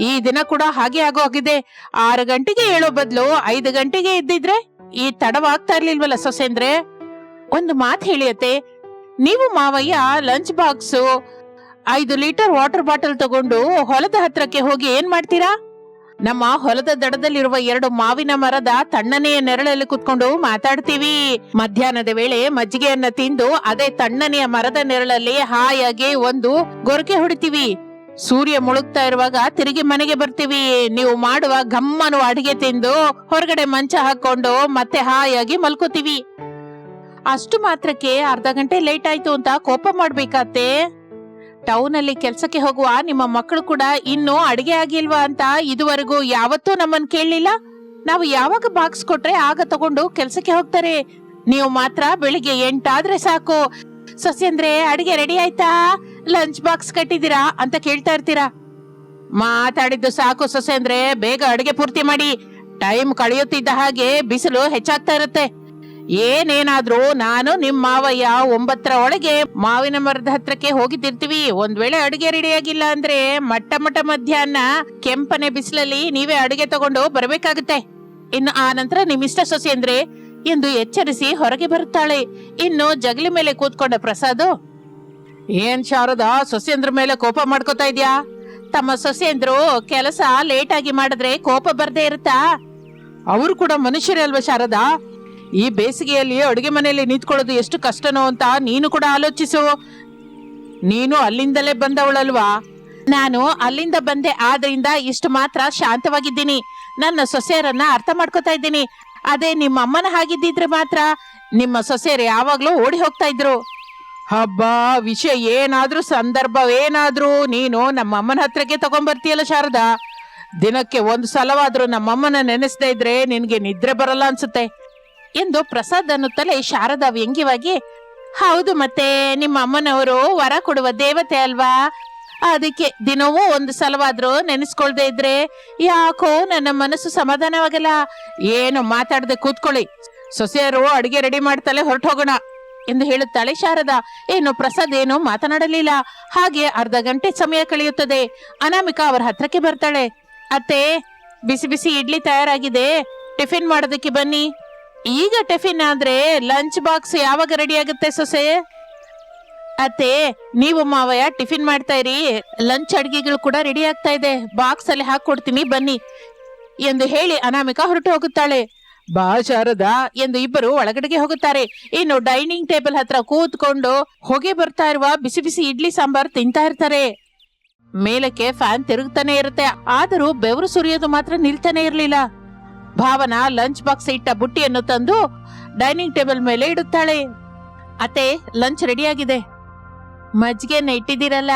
ಈ ದಿನ ಕೂಡ ಹಾಗೆ ಆಗೋಗಿದೆ. 6 ಗಂಟೆಗೆ ಹೇಳೋ ಬದಲು 5 ಗಂಟೆಗೆ ಎದ್ದಿದ್ರೆ ಈ ತಡವಾಗ್ತಾ ಇರ್ಲಿಲ್ವಲ್ಲ ಸೊಸೆಂದ್ರೆ? ಒಂದು ಮಾತು ಹೇಳಿಯತ್ತೆ, ನೀವು ಮಾವಯ್ಯ lunch box 5 litre water bottle ತಗೊಂಡು ಹೊಲದ ಹತ್ರಕ್ಕೆ ಹೋಗಿ ಏನ್ ಮಾಡ್ತೀರಾ? ನಮ್ಮ ಹೊಲದ ದಡದಲ್ಲಿರುವ 2 ಮಾವಿನ ಮರದ ತಣ್ಣನೆಯ ನೆರಳಲ್ಲಿ ಕುತ್ಕೊಂಡು ಮಾತಾಡ್ತೀವಿ. ಮಧ್ಯಾಹ್ನದ ವೇಳೆ ಮಜ್ಜಿಗೆಯನ್ನ ತಿಂದು ಅದೇ ತಣ್ಣನೆಯ ಮರದ ನೆರಳಲ್ಲಿ ಹಾಯಾಗಿ ಒಂದು ಗೊರಕೆ ಹೊಡಿತೀವಿ. ಸೂರ್ಯ ಮುಳುಗ್ತಾ ಇರುವಾಗ ತಿರುಗಿ ಮನೆಗೆ ಬರ್ತೀವಿ. ನೀವು ಮಾಡುವ ಗಮ್ಮನುವ ಅಡಿಗೆ ತಿಂದು ಹೊರಗಡೆ ಮಂಚ ಹಾಕೊಂಡು ಮತ್ತೆ ಹಾಯಾಗಿ ಮಲ್ಕೋತೀವಿ. ಅಷ್ಟು ಮಾತ್ರಕ್ಕೆ ಅರ್ಧ ಗಂಟೆ ಲೇಟ್ ಆಯ್ತು ಅಂತ ಕೋಪ ಮಾಡ್ಬೇಕಾತೆ? ಟೌನ್ ಅಲ್ಲಿ ಕೆಲ್ಸಕ್ಕೆ ಹೋಗುವ ನಿಮ್ಮ ಮಕ್ಕಳು ಕೂಡ ಇನ್ನೂ ಅಡಿಗೆ ಆಗಿಲ್ವಾ ಅಂತ ಇದುವರೆಗೂ ಯಾವತ್ತೂ ನಮ್ಮನ್ ಕೇಳಲಿಲ್ಲ. ನಾವು ಯಾವಾಗ ಬಾಕ್ಸ್ ಕೊಟ್ರೆ ಆಗ ತಗೊಂಡು ಕೆಲ್ಸಕ್ಕೆ ಹೋಗ್ತಾರೆ. ನೀವು ಮಾತ್ರ ಬೆಳಿಗ್ಗೆ 8 ಆದ್ರೆ ಸಾಕು, ಸೊಸೆ ಅಂದ್ರೆ ಅಡಿಗೆ ರೆಡಿ ಆಯ್ತಾ, ಲಂಚ್ ಬಾಕ್ಸ್ ಕಟ್ಟಿದೀರಾ ಅಂತ ಕೇಳ್ತಾ ಇರ್ತೀರಾ. ಮಾತಾಡಿದ್ದು ಸಾಕು ಸೊಸೆ ಅಂದ್ರೆ, ಬೇಗ ಅಡಿಗೆ ಪೂರ್ತಿ ಮಾಡಿ. ಟೈಮ್ ಕಳೆಯುತ್ತಿದ್ದ ಹಾಗೆ ಬಿಸಿಲು ಹೆಚ್ಚಾಗ್ತಾ ಇರುತ್ತೆ. ಏನೇನಾದ್ರೂ ನಾನು ನಿಮ್ ಮಾವಯ್ಯ 9ರ ಒಳಗೆ ಮಾವಿನ ಮರದ ಹತ್ರಕ್ಕೆ ಹೋಗಿದ್ದಿರ್ತೀವಿ. ಒಂದ್ ವೇಳೆ ಅಡುಗೆ ರೆಡಿ ಆಗಿಲ್ಲ ಅಂದ್ರೆ ಮಟ್ಟ ಮಧ್ಯಾಹ್ನ ಕೆಂಪನೆ ಬಿಸಿಲಲ್ಲಿ ನೀವೇ ಅಡುಗೆ ತಗೊಂಡು ಬರ್ಬೇಕಾಗುತ್ತೆ. ಇನ್ನು ಆ ನಂತರ ನಿಮ್ಮಿಷ್ಟ ಸೊಸೆ ಅಂದ್ರೆ ಎಂದು ಎಚ್ಚರಿಸಿ ಹೊರಗೆ ಬರುತ್ತಾಳೆ. ಇನ್ನು ಜಗಲಿ ಮೇಲೆ ಕೂತ್ಕೊಂಡ ಪ್ರಸಾದ್, ಏನ್ ಶಾರದಾ ಸೊಸೆಂದ್ರ ಮೇಲೆ ಕೋಪ ಮಾಡ್ಕೋತಾ ಇದ್ಯಾ? ತಮ್ಮ ಸೊಸೆಂದ್ರು ಕೆಲಸ ಲೇಟ್ ಆಗಿ ಮಾಡಿದ್ರೆ ಕೋಪ ಬರ್ದೇ ಇರುತ್ತಾ? ಅವರು ಕೂಡ ಮನುಷ್ಯರೇ ಅಲ್ವಾ ಶಾರದಾ? ಈ ಬೇಸಿಗೆಯಲ್ಲಿ ಅಡುಗೆ ಮನೆಯಲ್ಲಿ ನಿಂತ್ಕೊಳ್ಳೋದು ಎಷ್ಟು ಕಷ್ಟನೋ ಅಂತ ನೀನು ಕೂಡ ಆಲೋಚಿಸು. ನೀನು ಅಲ್ಲಿಂದಲೇ ಬಂದವಳಲ್ವಾ? ನಾನು ಅಲ್ಲಿಂದ ಬಂದೆ, ಆದ್ರಿಂದ ಇಷ್ಟು ಮಾತ್ರ ಶಾಂತವಾಗಿದ್ದೀನಿ. ನನ್ನ ಸೊಸೆಯರನ್ನ ಅರ್ಥ ಮಾಡ್ಕೋತಾ ಇದ್ದೀನಿ. ಅದೇ ನಿಮ್ಮ ಅಮ್ಮನ ಹಾಗಿದ್ದಿದ್ರೆ ಮಾತ್ರ ನಿಮ್ಮ ಸೊಸೆಯರು ಯಾವಾಗ್ಲೂ ಓಡಿ ಹೋಗ್ತಾ ಇದ್ರು. ಹಬ್ಬ ವಿಷಯ ಏನಾದ್ರೂ ಸಂದರ್ಭವೇನಾದ್ರೂ ನೀನು ನಮ್ಮ ಅಮ್ಮನ ಹತ್ರಕ್ಕೆ ತಗೊಂಡ್ಬರ್ತೀಯಲ್ಲ ಶಾರದಾ. ದಿನಕ್ಕೆ 1 ಸಲವಾದ್ರೂ ನಮ್ಮಮ್ಮನ ನೆನೆಸ್ತಾ ಇದ್ರೆ ನಿನ್ಗೆ ನಿದ್ರೆ ಬರಲ್ಲ ಅನ್ಸುತ್ತೆ ಎಂದು ಪ್ರಸಾದ್ ಅನ್ನುತ್ತಲೇ ಶಾರದಾ ವ್ಯಂಗ್ಯವಾಗಿ, ಹೌದು ಮತ್ತೆ ನಿಮ್ಮ ಅಮ್ಮನವರು ವರ ಕೊಡುವ ದೇವತೆ ಅಲ್ವಾ, ಅದಕ್ಕೆ ದಿನವೂ 1 ಸಲವಾದ್ರೂ ನೆನೆಸ್ಕೊಳ್ದೆ ಇದ್ರೆ ಯಾಕೋ ನನ್ನ ಮನಸ್ಸು ಸಮಾಧಾನವಾಗಲ್ಲ. ಏನು ಮಾತಾಡದೆ ಕೂತ್ಕೊಳ್ಳಿ, ಸೊಸೆಯರು ಅಡಿಗೆ ರೆಡಿ ಮಾಡ್ತಲೇ ಹೊರಟು ಹೋಗೋಣ ಎಂದು ಹೇಳುತ್ತಾಳೆ ಶಾರದಾ. ಏನು ಪ್ರಸಾದ್ ಏನು ಮಾತನಾಡಲಿಲ್ಲ. ಹಾಗೆ ಅರ್ಧ ಗಂಟೆ ಸಮಯ ಕಳೆಯುತ್ತದೆ. ಅನಾಮಿಕಾ ಅವರ ಹತ್ರಕ್ಕೆ ಬರ್ತಾಳೆ. ಅತ್ತೆ, ಬಿಸಿ ಬಿಸಿ ಇಡ್ಲಿ ತಯಾರಾಗಿದೆ, ಟಿಫಿನ್ ಮಾಡೋದಕ್ಕೆ ಬನ್ನಿ. ಈಗ ಟಿಫಿನ್ ಆದ್ರೆ ಲಂಚ್ ಬಾಕ್ಸ್ ಯಾವಾಗ ರೆಡಿ ಆಗುತ್ತೆ ಸೊಸೆ? ಅತ್ತೆ, ನೀವು ಮಾವಯ್ಯ ಟಿಫಿನ್ ಮಾಡ್ತಾ ಇರಿ, ಲಂಚ್ ಅಡಿಗೆಗಳು ಕೂಡ ರೆಡಿ ಆಗ್ತಾ ಇದೆ, ಬಾಕ್ಸ್ ಅಲ್ಲಿ ಹಾಕೊಡ್ತೀನಿ ಬನ್ನಿ ಎಂದು ಹೇಳಿ ಅನಾಮಿಕಾ ಹೊರಟು ಹೋಗುತ್ತಾಳೆ. ಬಾ ಶಾರದಾ ಎಂದು ಇಬ್ಬರು ಒಳಗಡೆಗೆ ಹೋಗುತ್ತಾರೆ. ಇನ್ನು ಡೈನಿಂಗ್ ಟೇಬಲ್ ಹತ್ರ ಕೂತ್ಕೊಂಡು ಹೊಗೆ ಬರ್ತಾ ಇರುವ ಬಿಸಿ ಬಿಸಿ ಇಡ್ಲಿ ಸಾಂಬಾರ್ ತಿಂತಾ ಇರ್ತಾರೆ. ಮೇಲಕ್ಕೆ ಫ್ಯಾನ್ ತಿರುಗ್ತಾನೆ ಇರುತ್ತೆ, ಆದರೂ ಬೆವರು ಸುರಿಯೋದು ಮಾತ್ರ ನಿಲ್ತಾನೆ ಇರ್ಲಿಲ್ಲ. ಭಾವನಾ ಲಂಚ್ ಬಾಕ್ಸ್ ಇಟ್ಟ ಬುಟ್ಟಿಯನ್ನು ತಂದು ಡೈನಿಂಗ್ ಟೇಬಲ್ ಮೇಲೆ ಇಡುತ್ತಾಳೆ. ಅತ್ತೆ, ಲಂಚ್ ರೆಡಿ ಆಗಿದೆ. ಮಜ್ಜಿಗೆನ ಇಟ್ಟಿದ್ದೀರಲ್ಲ?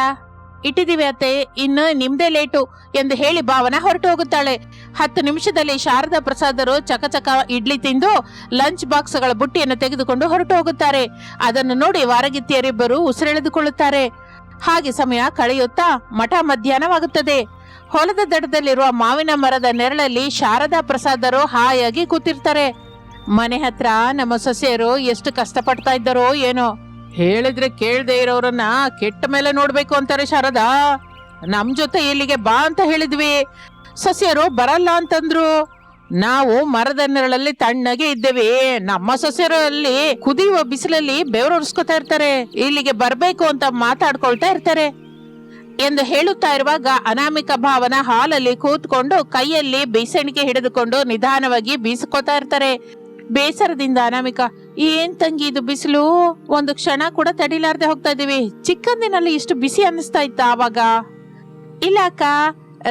ಇಟ್ಟಿದ್ದೀವಿ ಅತ್ತೆ, ಇನ್ನು ನಿಮ್ದೇ ಲೇಟು ಎಂದು ಹೇಳಿ ಭಾವನಾ ಹೊರಟು ಹೋಗುತ್ತಾಳೆ. 10 ನಿಮಿಷದಲ್ಲಿ ಶಾರದಾ ಪ್ರಸಾದರು ಚಕಚಕ ಇಡ್ಲಿ ತಿಂದು ಲಂಚ್ ಬಾಕ್ಸ್ಗಳ ಬುಟ್ಟಿಯನ್ನು ತೆಗೆದುಕೊಂಡು ಹೊರಟು ಹೋಗುತ್ತಾರೆ. ಅದನ್ನು ನೋಡಿ ವಾರಗಿತ್ತಿಯರಿಬ್ಬರು ಉಸಿರೆಳೆದುಕೊಳ್ಳುತ್ತಾರೆ. ಹಾಗೆ ಸಮಯ ಕಳೆಯುತ್ತಾ ಮಠ ಮಧ್ಯಾಹ್ನವಾಗುತ್ತದೆ. ಹೊಲದ ದಡದಲ್ಲಿರುವ ಮಾವಿನ ಮರದ ನೆರಳಲ್ಲಿ ಶಾರದಾ ಪ್ರಸಾದರು ಹಾಯಾಗಿ ಕೂತಿರ್ತಾರೆ. ಮನೆ ಹತ್ರ ನಮ್ಮ ಸೊಸೆಯರು ಎಷ್ಟು ಕಷ್ಟಪಡ್ತಾ ಇದ್ದಾರೋ ಏನೋ. ಹೇಳಿದ್ರೆ ಕೇಳದೆ ಇರೋರನ್ನ ಕೆಟ್ಟ ಮೇಲೆ ನೋಡ್ಬೇಕು ಅಂತಾರೆ ಶಾರದಾ. ನಮ್ ಜೊತೆ ಇಲ್ಲಿಗೆ ಬಾ ಅಂತ ಹೇಳಿದ್ವಿ, ಸೊಸೆಯರು ಬರಲ್ಲ ಅಂತಂದ್ರು. ನಾವು ಮರದ ನೆರಳಲ್ಲಿ ತಣ್ಣಗೆ ಇದ್ದೇವೆ, ನಮ್ಮ ಸೊಸೆಯರಲ್ಲಿ ಕುದಿಯುವ ಬಿಸಿಲಲ್ಲಿ ಬೆವರೊರ್ಸ್ಕೊತಾ ಇರ್ತಾರೆ, ಇಲ್ಲಿಗೆ ಬರ್ಬೇಕು ಅಂತ ಮಾತಾಡ್ಕೊಳ್ತಾ ಇರ್ತಾರೆ. ಎಂದು ಹೇಳುತ್ತಾ ಇರುವಾಗ ಅನಾಮಿಕ ಭಾವನ ಹಾಲಲ್ಲಿ ಕೂತ್ಕೊಂಡು ಕೈಯಲ್ಲಿ ಬೀಸಣಿಗೆ ಹಿಡಿದುಕೊಂಡು ನಿಧಾನವಾಗಿ ಬೀಸ್ಕೋತಾ ಇರ್ತಾರೆ. ಬೇಸರದಿಂದ ಅನಾಮಿಕ, ಏನ್ ತಂಗಿ ಇದು ಬಿಸಿಲು, ಒಂದು ಕ್ಷಣ ಕೂಡ ತಡಿಲಾರ್ದೆ ಹೋಗ್ತಾ ಇದೀವಿ. ಚಿಕ್ಕಂದಿನಲ್ಲಿ ಇಷ್ಟು ಬಿಸಿ ಅನ್ನಿಸ್ತಾ ಇತ್ತ ಆವಾಗ? ಇಲ್ಲ ಅಕ್ಕ,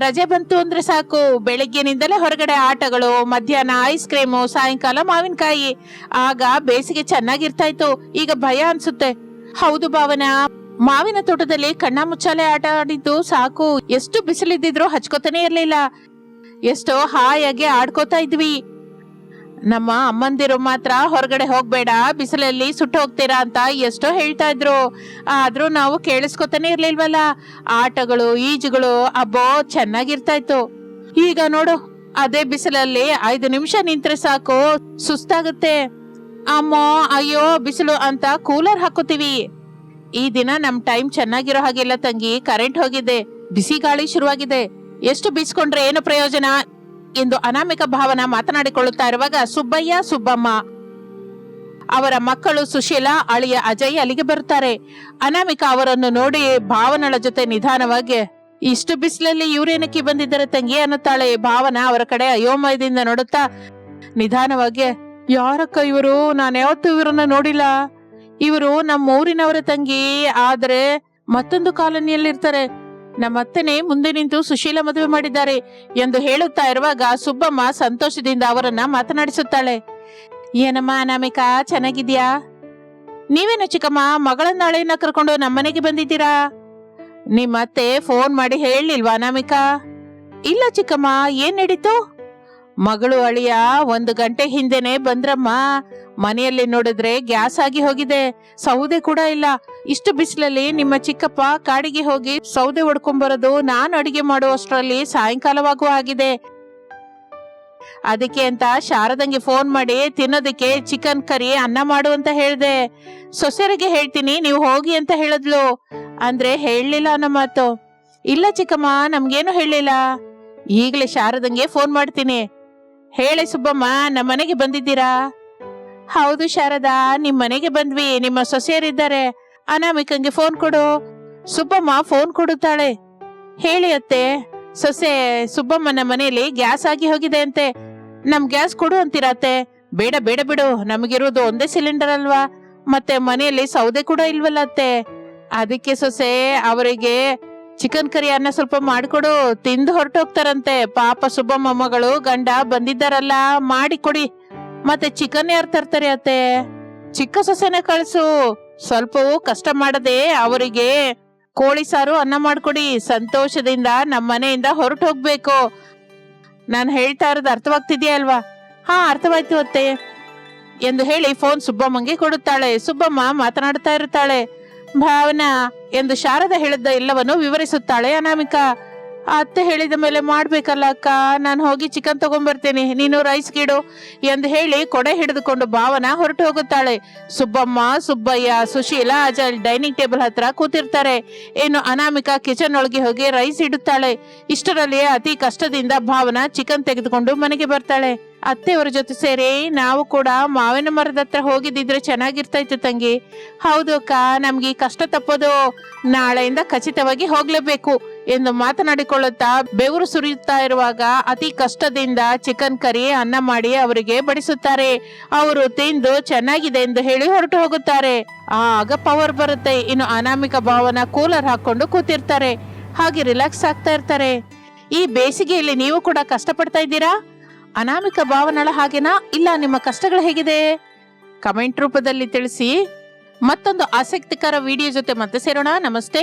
ರಜೆ ಬಂತು ಅಂದ್ರೆ ಸಾಕು, ಬೆಳಗ್ಗೆನಿಂದಲೇ ಹೊರಗಡೆ ಆಟಗಳು, ಮಧ್ಯಾಹ್ನ ಐಸ್ ಕ್ರೀಮು, ಸಾಯಂಕಾಲ ಮಾವಿನಕಾಯಿ. ಆಗ ಬೇಸಿಗೆ ಚೆನ್ನಾಗಿರ್ತಾ ಇತ್ತು, ಈಗ ಭಯ ಅನ್ಸುತ್ತೆ. ಹೌದು ಭಾವನಾ, ಮಾವಿನ ತೋಟದಲ್ಲಿ ಕಣ್ಣ ಮುಚ್ಚಾಲೆ ಆಟ ಆಡಿದ್ದು ಸಾಕು, ಎಷ್ಟು ಬಿಸಿಲಿದ್ದಿದ್ರು ಹಚ್ಕೋತಾನೆ ಇರ್ಲಿಲ್ಲ. ಎಷ್ಟೋ ಹಾಯಾಗಿ ಆಡ್ಕೋತಾ ಇದ್ವಿ. ನಮ್ಮ ಅಮ್ಮಂದಿರು ಮಾತ್ರ ಹೊರಗಡೆ ಹೋಗ್ಬೇಡ, ಬಿಸಿಲಲ್ಲಿ ಸುಟ್ಟು ಹೋಗ್ತೀರಾ ಅಂತ ಎಷ್ಟೋ ಹೇಳ್ತಾ ಇದ್ರು. ಆದ್ರೂ ನಾವು ಕೇಳಿಸ್ಕೊತಾನೆ ಇರ್ಲಿಲ್ವಲ್ಲ. ಆಟಗಳು, ಈಜುಗಳು, ಅಬ್ಬೋ ಚೆನ್ನಾಗಿರ್ತಾ ಇತ್ತು. ಈಗ ನೋಡು, ಅದೇ ಬಿಸಿಲಲ್ಲಿ 5 ನಿಮಿಷ ನಿಂತ್ರೆ ಸಾಕು, ಸುಸ್ತಾಗುತ್ತೆ. ಅಮ್ಮೋ ಅಯ್ಯೋ ಬಿಸಿಲು ಅಂತ ಕೂಲರ್ ಹಾಕೋತೀವಿ. ಈ ದಿನ ನಮ್ ಟೈಮ್ ಚೆನ್ನಾಗಿರೋ ಹಾಗಿಲ್ಲ ತಂಗಿ, ಕರೆಂಟ್ ಹೋಗಿದೆ, ಬಿಸಿ ಗಾಳಿ ಶುರುವಾಗಿದೆ, ಎಷ್ಟು ಬೀಸ್ಕೊಂಡ್ರೆ ಏನು ಪ್ರಯೋಜನ ಎಂದು ಅನಾಮಿಕ ಭಾವನ ಮಾತನಾಡಿಕೊಳ್ಳುತ್ತಾ ಇರುವಾಗ ಸುಬ್ಬಯ್ಯ, ಸುಬ್ಬಮ್ಮ, ಅವರ ಮಕ್ಕಳು ಸುಶೀಲಾ, ಅಳಿಯ ಅಜಯ್ ಅಲ್ಲಿಗೆ ಬರುತ್ತಾರೆ. ಅನಾಮಿಕ ಅವರನ್ನು ನೋಡಿ ಭಾವನಳ ಜೊತೆ ನಿಧಾನವಾಗಿ, ಇಷ್ಟು ಬಿಸಿಲಲ್ಲಿ ಇವ್ರೇನಕ್ಕೆ ಬಂದಿದ್ದಾರೆ ತಂಗಿ ಅನ್ನುತ್ತಾಳೆ. ಭಾವನ ಅವರ ಕಡೆ ಅಯೋಮಯದಿಂದ ನೋಡುತ್ತಾ ನಿಧಾನವಾಗಿ, ಯಾರಕ್ಕ ಇವರು, ನಾನು ಯಾವತ್ತೂ ಇವರನ್ನ ನೋಡಿಲ್ಲ. ಇವರು ನಮ್ಮ ಊರಿನವರ ತಂಗಿ, ಆದ್ರೆ ಮತ್ತೊಂದು ಕಾಲೋನಿಯಲ್ಲಿರ್ತಾರೆ. ನಮ್ಮತ್ತನೇ ಮುಂದೆ ನಿಂತು ಸುಶೀಲ ಮದುವೆ ಮಾಡಿದ್ದಾರೆ ಎಂದು ಹೇಳುತ್ತಾ ಇರುವಾಗ ಸುಬ್ಬಮ್ಮ ಸಂತೋಷದಿಂದ ಅವರನ್ನ ಮಾತನಾಡಿಸುತ್ತಾಳೆ. ಏನಮ್ಮ ಅನಾಮಿಕ, ಚೆನ್ನಾಗಿದ್ಯಾ? ನೀವೇನು ಚಿಕ್ಕಮ್ಮ, ಮಗಳನ್ನ ನಾಳೆಯನ್ನ ಕರ್ಕೊಂಡು ನಮ್ಮನೆಗೆ ಬಂದಿದ್ದೀರಾ? ನಿಮ್ಮತ್ತೆ ಫೋನ್ ಮಾಡಿ ಹೇಳಿಲ್ವಾ ಅನಾಮಿಕ? ಇಲ್ಲ ಚಿಕ್ಕಮ್ಮ, ಏನ್ ನಡೀತು? ಮಗಳು ಅಳಿಯ 1 ಗಂಟೆ ಹಿಂದೆನೆ ಬಂದ್ರಮ್ಮ. ಮನೆಯಲ್ಲಿ ನೋಡಿದ್ರೆ ಗ್ಯಾಸ್ ಆಗಿ ಹೋಗಿದೆ, ಸೌದೆ ಕೂಡ ಇಲ್ಲ. ಇಷ್ಟು ಬಿಸಿಲಲ್ಲಿ ನಿಮ್ಮ ಚಿಕ್ಕಪ್ಪ ಕಾಡಿಗೆ ಹೋಗಿ ಸೌದೆ ಹೊಡ್ಕೊಂಡ್ಬರೋದು, ನಾನು ಅಡಿಗೆ ಮಾಡುವಷ್ಟರಲ್ಲಿ ಸಾಯಂಕಾಲವಾಗೂ ಆಗಿದೆ. ಅದಕ್ಕೆ ಅಂತ ಶಾರದಂಗೆ ಫೋನ್ ಮಾಡಿ ತಿನ್ನೋದಕ್ಕೆ ಚಿಕನ್ ಕರಿ ಅನ್ನ ಮಾಡು ಅಂತ ಹೇಳ್ದೆ. ಸೊಸೆರಿಗೆ ಹೇಳ್ತೀನಿ ನೀವು ಹೋಗಿ ಅಂತ ಹೇಳಿದ್ಲು, ಅಂದ್ರೆ ಹೇಳಲಿಲ್ಲ ಅನ್ನೋ ಮಾತು. ಇಲ್ಲ ಚಿಕ್ಕಮ್ಮ, ನಮ್ಗೇನು ಹೇಳಿಲ್ಲ. ಈಗಲೇ ಶಾರದಂಗೆ ಫೋನ್ ಮಾಡ್ತೀನಿ. ಹೇಳಿ ಸುಬ್ಬಮ್ಮ, ನಮ್ಮ ಮನೆಗೆ ಬಂದಿದ್ದೀರಾ? ಹೌದು ಶಾರದಾ, ನಿಮ್ ಮನೆಗೆ ಬಂದ್ವಿ, ನಿಮ್ಮ ಸೊಸೆಯರಿದ್ದಾರೆ. ಅನಾಮಿಕಂಗೆ ಫೋನ್ ಕೊಡು. ಸುಬ್ಬಮ್ಮ ಫೋನ್ ಕೊಡುತ್ತಾಳೆ. ಹೇಳಿ ಅತ್ತೆ. ಸೊಸೆ, ಸುಬ್ಬಮ್ಮನ ಮನೆಯಲ್ಲಿ ಗ್ಯಾಸ್ ಆಗಿ ಹೋಗಿದೆ ಅಂತೆ. ನಮ್ ಗ್ಯಾಸ್ ಕೊಡು ಅಂತೀರಾ ಅತ್ತೆ? ಬೇಡ ಬೇಡ ಬಿಡು, ನಮಗಿರೋದು ಒಂದೇ ಸಿಲಿಂಡರ್ ಅಲ್ವಾ, ಮತ್ತೆ ಮನೆಯಲ್ಲಿ ಸೌದೆ ಕೂಡ ಇಲ್ವಲ್ಲ ಅತ್ತೆ. ಅದಕ್ಕೆ ಸೊಸೆ, ಅವರಿಗೆ ಚಿಕನ್ ಕರಿ ಅನ್ನ ಸ್ವಲ್ಪ ಮಾಡ್ಕೊಡು, ತಿಂದು ಹೊರಟೋಗ್ತಾರಂತೆ. ಪಾಪ ಸುಬ್ಬಮ್ಮ ಮಗಳು ಗಂಡ ಬಂದಿದ್ದಾರಲ್ಲ, ಮಾಡಿ ಕೊಡಿ. ಮತ್ತೆ ಚಿಕನ್ ಯಾರು ತರ್ತಾರೆ ಅತ್ತೆ? ಚಿಕ್ಕ ಸೊಸೆನೆ ಕಳ್ಸು, ಸ್ವಲ್ಪವೂ ಕಷ್ಟ ಮಾಡದೆ ಅವರಿಗೆ ಕೋಳಿ ಸಾರು ಅನ್ನ ಮಾಡ್ಕೊಡಿ. ಸಂತೋಷದಿಂದ ನಮ್ಮ ಮನೆಯಿಂದ ಹೊರಟು ಹೋಗ್ಬೇಕು. ನಾನು ಹೇಳ್ತಾ ಇರೋದು ಅರ್ಥವಾಗ್ತಿದ್ಯಾ ಅಲ್ವಾ? ಹಾ, ಅರ್ಥವಾಯ್ತು ಅತ್ತೆ ಎಂದು ಹೇಳಿ ಫೋನ್ ಸುಬ್ಬಮ್ಮಂಗೆ ಕೊಡುತ್ತಾಳೆ. ಸುಬ್ಬಮ್ಮ ಮಾತನಾಡ್ತಾ ಇರುತ್ತಾಳೆ. ಭಾವನಾ ಎಂದು ಶಾರದಾ ಹೇಳಿದ್ದ ಎಲ್ಲವನ್ನು ವಿವರಿಸುತ್ತಾಳೆ ಅನಾಮಿಕ. ಅತ್ತೆ ಹೇಳಿದ ಮೇಲೆ ಮಾಡ್ಬೇಕಲ್ಲ ಅಕ್ಕ, ನಾನು ಹೋಗಿ ಚಿಕನ್ ತಗೊಂಡ್ಬರ್ತೇನೆ, ನೀನು ರೈಸ್ ಗಿಡು ಎಂದು ಹೇಳಿ ಕೊಡೆ ಹಿಡಿದುಕೊಂಡು ಭಾವನಾ ಹೊರಟು ಹೋಗುತ್ತಾಳೆ. ಸುಬ್ಬಮ್ಮ, ಸುಬ್ಬಯ್ಯ, ಸುಶೀಲಾ, ಅಜಯ್ ಡೈನಿಂಗ್ ಟೇಬಲ್ ಹತ್ರ ಕೂತಿರ್ತಾರೆ. ಇನ್ನು ಅನಾಮಿಕ ಕಿಚನ್ ಒಳಗೆ ಹೋಗಿ ರೈಸ್ ಇಡುತ್ತಾಳೆ. ಇಷ್ಟರಲ್ಲಿ ಅತಿ ಕಷ್ಟದಿಂದ ಭಾವನಾ ಚಿಕನ್ ತೆಗೆದುಕೊಂಡು ಮನೆಗೆ ಬರ್ತಾಳೆ. ಅತ್ತೆಯವರ ಜೊತೆ ಸೇರಿ ನಾವು ಕೂಡ ಮಾವಿನ ಮರದ ಹತ್ರ ಹೋಗಿದ್ದಿದ್ರೆ ಚೆನ್ನಾಗಿರ್ತಾ ಇತ್ತು ತಂಗಿ. ಹೌದು ಅಕ್ಕ, ನಮ್ಗೆ ಈ ಕಷ್ಟ ತಪ್ಪೋದು, ನಾಳೆಯಿಂದ ಖಚಿತವಾಗಿ ಹೋಗ್ಲೇಬೇಕು ಎಂದು ಮಾತನಾಡಿಕೊಳ್ಳುತ್ತಾ ಬೆವರು ಸುರಿಯುತ್ತಾ ಇರುವಾಗ ಅತಿ ಕಷ್ಟದಿಂದ ಚಿಕನ್ ಕರಿ ಅನ್ನ ಮಾಡಿ ಅವರಿಗೆ ಬಡಿಸುತ್ತಾರೆ. ಅವರು ತಿಂದು ಚೆನ್ನಾಗಿದೆ ಎಂದು ಹೇಳಿ ಹೊರಟು ಹೋಗುತ್ತಾರೆ. ಆಗ ಪವರ್ ಬರುತ್ತೆ. ಇನ್ನು ಅನಾಮಿಕ ಭಾವನ ಕೂಲರ್ ಹಾಕೊಂಡು ಕೂತಿರ್ತಾರೆ, ಹಾಗೆ ರಿಲ್ಯಾಕ್ಸ್ ಆಗ್ತಾ ಇರ್ತಾರೆ. ಈ ಬೇಸಿಗೆಯಲ್ಲಿ ನೀವು ಕೂಡ ಕಷ್ಟಪಡ್ತಾ ಇದ್ದೀರಾ? ಅನಾಮಿಕ ಭಾವನಳ ಹಾಗೇನಾ, ಇಲ್ಲ ನಿಮ್ಮ ಕಷ್ಟಗಳು ಹೇಗಿದೆ? ಕಮೆಂಟ್ ರೂಪದಲ್ಲಿ ತಿಳಿಸಿ. ಮತ್ತೊಂದು ಆಸಕ್ತಿಕರ ವಿಡಿಯೋ ಜೊತೆ ಮತ್ತೆ ಸೇರೋಣ. ನಮಸ್ತೆ.